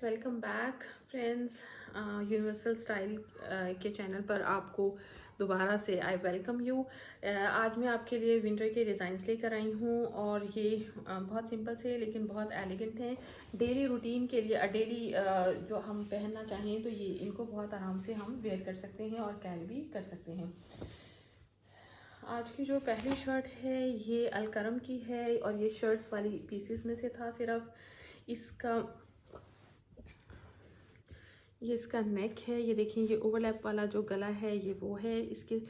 Welcome back friends. Universal style के channel पर आपको दोबारा से आई वेलकम यू। आज मैं आपके लिए विंटर के डिज़ाइंस लेकर आई हूँ और ये बहुत सिंपल से लेकिन बहुत एलिगेंट हैं। डेली रूटीन के लिए डेली जो हम पहनना चाहें तो ये इनको बहुत आराम से हम वेयर कर सकते हैं और कैरी भी कर सकते हैं। आज की जो पहली शर्ट है ये अलकरम की है और ये शर्ट्स वाली पीसेस में से था। सिर्फ इसका नेक है, ये देखिए, ये ओवरलैप वाला जो गला है ये वो है। इसके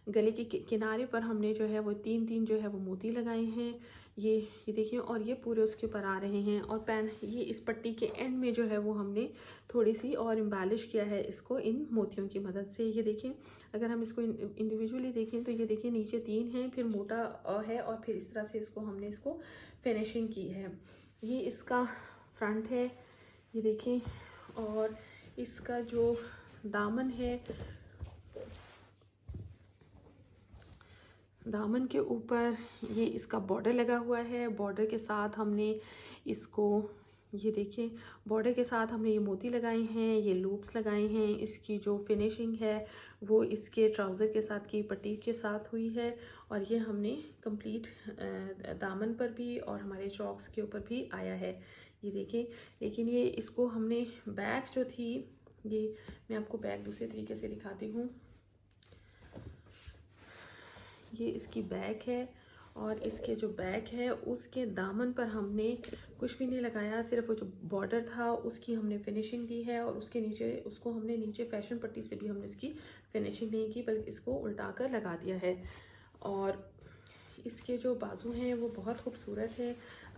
गले के किनारे पर हमने जो है वो तीन जो है वो मोती लगाए हैं। ये देखिए, और ये पूरे उसके ऊपर आ रहे हैं। और ये इस पट्टी के एंड में जो है वो हमने थोड़ी सी और एम्बेलिश किया है इसको इन मोतियों की मदद से। ये देखिए, अगर हम इसको इंडिविजुअली देखें तो ये देखिए नीचे 3 हैं, फिर मोटा है और फिर इस तरह से हमने इसको फिनिशिंग की है। ये इसका फ्रंट है, ये देखिए। और इसका जो दामन है, दामन के ऊपर ये इसका बॉर्डर लगा हुआ है। बॉर्डर के साथ हमने इसको, ये देखिए, बॉर्डर के साथ हमने ये मोती लगाए हैं, ये लूप्स लगाए हैं। इसकी जो फिनिशिंग है वो इसके ट्राउज़र के साथ की पट्टी के साथ हुई है। और ये हमने कंप्लीट दामन पर भी और हमारे चॉक्स के ऊपर भी आया है, ये देखिए। लेकिन ये इसको हमने बैक जो थी, ये मैं आपको बैक दूसरे तरीके से दिखाती हूँ। ये इसकी बैक है और इसके जो बैक है उसके दामन पर हमने कुछ भी नहीं लगाया, सिर्फ वो जो बॉर्डर था उसकी हमने फिनिशिंग दी है। और उसके नीचे उसको हमने नीचे फैशन पट्टी से भी हमने इसकी फिनिशिंग नहीं की, बल्कि इसको उल्टा कर लगा दिया है। और इसके जो बाजू हैं वो बहुत खूबसूरत है।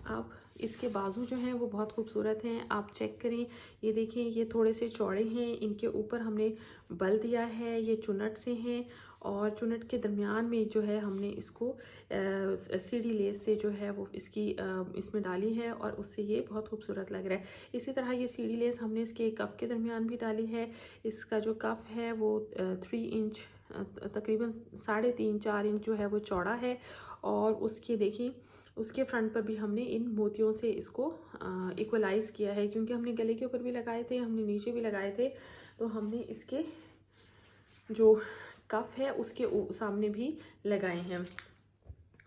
आप इसके बाजू जो हैं वो बहुत खूबसूरत हैं, आप चेक करें। ये देखिए, ये थोड़े से चौड़े हैं, इनके ऊपर हमने बल दिया है, ये चुनट से हैं। और चुनट के दरमियान में जो है हमने इसको सीढ़ी लेस से जो है वो इसमें डाली है और उससे ये बहुत खूबसूरत लग रहा है। इसी तरह ये सीढ़ी लेस हमने इसके कफ़ के दरमियान भी डाली है। इसका जो कफ़ है वो 3 इंच, तकरीबन 3.5-4 इंच जो है वो चौड़ा है। और उसके देखिए, उसके फ्रंट पर भी हमने इन मोतियों से इसको इक्वलाइज किया है, क्योंकि हमने गले के ऊपर भी लगाए थे, हमने नीचे भी लगाए थे। तो हमने इसके जो कफ है उसके सामने भी लगाए हैं।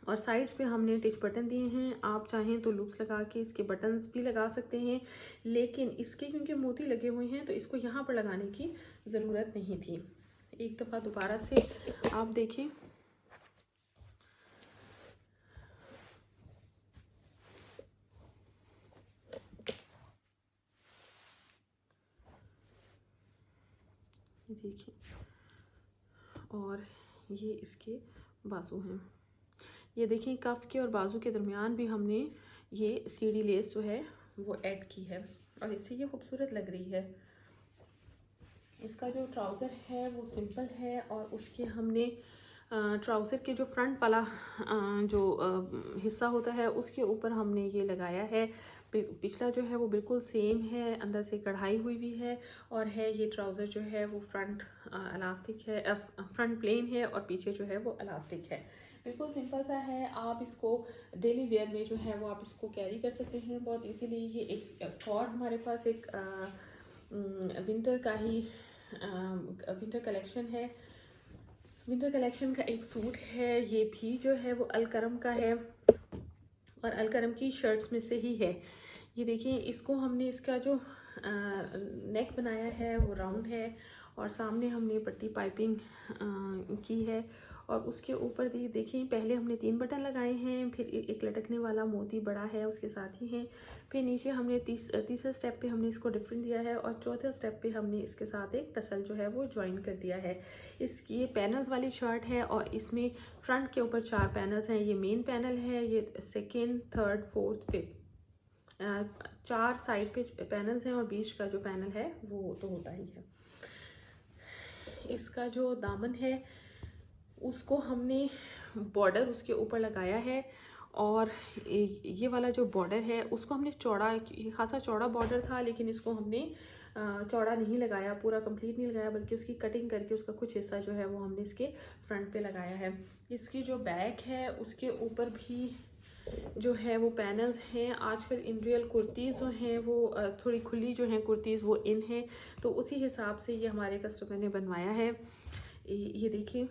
और साइड्स पे हमने टिच बटन दिए हैं। आप चाहें तो लूप्स लगा के इसके बटन्स भी लगा सकते हैं, लेकिन इसके क्योंकि मोती लगे हुए हैं तो इसको यहाँ पर लगाने की ज़रूरत नहीं थी। एक दफ़ा दोबारा से आप देखें, ये देखिए, और ये इसके बाजू हैं। ये देखिए, कफ के और बाजू के दरमियान भी हमने ये सीढ़ी लेस जो है वो ऐड की है और इससे ये खूबसूरत लग रही है। इसका जो ट्राउज़र है वो सिंपल है और उसके हमने ट्राउज़र के जो फ्रंट वाला जो हिस्सा होता है उसके ऊपर हमने ये लगाया है। पिछला जो है वो बिल्कुल सेम है, अंदर से कढ़ाई हुई भी है। और है ये ट्राउज़र जो है वो फ्रंट इलास्टिक है, फ्रंट प्लेन है और पीछे जो है वो इलास्टिक है। बिल्कुल सिंपल सा है। आप इसको डेली वेयर में जो है वो आप इसको कैरी कर सकते हैं बहुत इजीली। ये एक और हमारे पास एक विंटर का ही विंटर कलेक्शन है। विंटर कलेक्शन का एक सूट है, ये भी जो है वो अलकरम का है और अलकरम की शर्ट्स में से ही है। ये देखिए, इसको हमने इसका जो नेक बनाया है वो राउंड है और सामने हमने पट्टी पाइपिंग की है। और उसके ऊपर देखिए, पहले हमने 3 बटन लगाए हैं, फिर एक लटकने वाला मोती बड़ा है उसके साथ ही है। फिर नीचे हमने तीसरे स्टेप पे हमने इसको डिफरेंट दिया है और चौथे स्टेप पे हमने इसके साथ एक टसल जो है वो ज्वाइन कर दिया है। ये पैनल्स वाली शर्ट है और इसमें फ्रंट के ऊपर 4 पैनल्स हैं। ये मेन पैनल है, ये second, third, fourth, fifth, 4 side पे पैनल्स हैं और बीच का जो पैनल है वो तो होता ही है। इसका जो दामन है उसको हमने बॉर्डर उसके ऊपर लगाया है और ये वाला जो बॉर्डर है उसको हमने चौड़ा, खासा चौड़ा बॉर्डर था, लेकिन इसको हमने चौड़ा नहीं लगाया, पूरा कंप्लीट नहीं लगाया, बल्कि उसकी कटिंग करके उसका कुछ हिस्सा जो है वो हमने इसके फ्रंट पे लगाया है। इसकी जो बैक है उसके ऊपर भी जो है वो पैनल्स हैं। आजकल इन रियल कुर्तीज़ जो हैं वो थोड़ी खुली जो हैं कुर्तीज़ वो इन हैं, तो उसी हिसाब से ये हमारे कस्टमर ने बनवाया है। ये देखिए,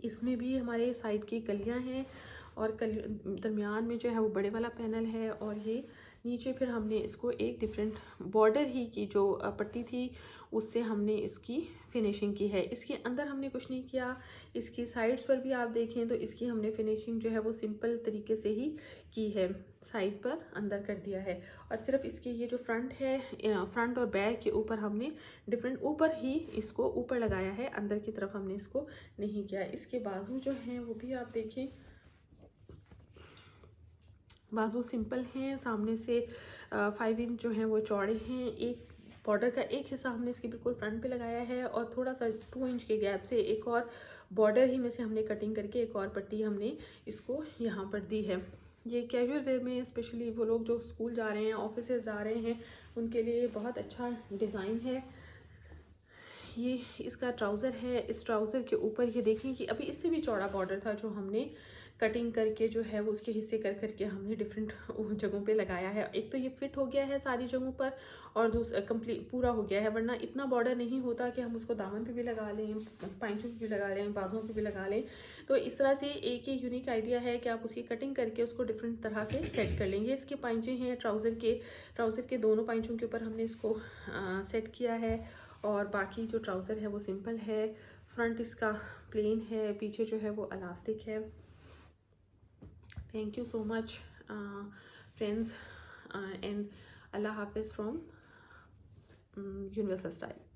इसमें भी हमारे साइड की कलियां हैं और दरमियान में जो है वो बड़े वाला पैनल है, और ये नीचे फिर हमने इसको एक डिफरेंट बॉर्डर ही की जो पट्टी थी उससे हमने इसकी फिनिशिंग की है। इसके अंदर हमने कुछ नहीं किया। इसकी साइड्स पर भी आप देखें तो इसकी हमने फिनिशिंग जो है वो सिंपल तरीके से ही की है, साइड पर अंदर कर दिया है। और सिर्फ इसके ये जो फ्रंट है, फ्रंट और बैक के ऊपर हमने डिफरेंट ऊपर ही इसको ऊपर लगाया है, अंदर की तरफ हमने इसको नहीं किया। इसके बाजू जो हैं वो भी आप देखें, बाजू सिंपल हैं, सामने से 5 इंच जो हैं वो चौड़े हैं। एक बॉर्डर का एक हिस्सा हमने इसके बिल्कुल फ्रंट पे लगाया है और थोड़ा सा 2 इंच के गैप से एक और बॉर्डर ही में से हमने कटिंग करके एक और पट्टी हमने इसको यहाँ पर दी है। ये कैजुअल वेयर में स्पेशली वो लोग जो स्कूल जा रहे हैं, ऑफिस जा रहे हैं, उनके लिए बहुत अच्छा डिज़ाइन है। ये इसका ट्राउज़र है। इस ट्राउज़र के ऊपर ये देखें कि अभी इससे भी चौड़ा बॉर्डर था जो हमने कटिंग करके जो है वो उसके हिस्से कर करके हमने डिफरेंट जगहों पे लगाया है। एक तो ये फिट हो गया है सारी जगहों पर, और दूसरा कंप्लीट पूरा हो गया है, वरना इतना बॉर्डर नहीं होता कि हम उसको दामन पे भी लगा लें, पाइंचों पे भी लगा लें, बाजुओं पे भी लगा लें। तो इस तरह से एक ही यूनिक आइडिया है कि आप उसकी कटिंग करके उसको डिफरेंट तरह से सेट कर लेंगे। इसके पाइंचे हैं ट्राउज़र के दोनों पाइंचों के ऊपर हमने इसको सेट किया है, और बाकी जो ट्राउज़र है वो सिंपल है। फ्रंट इसका प्लेन है, पीछे जो है वो इलास्टिक है। Thank you so much friends, and अल्लाह हाफिज़ फ्रॉम यूनिवर्सल स्टाइल।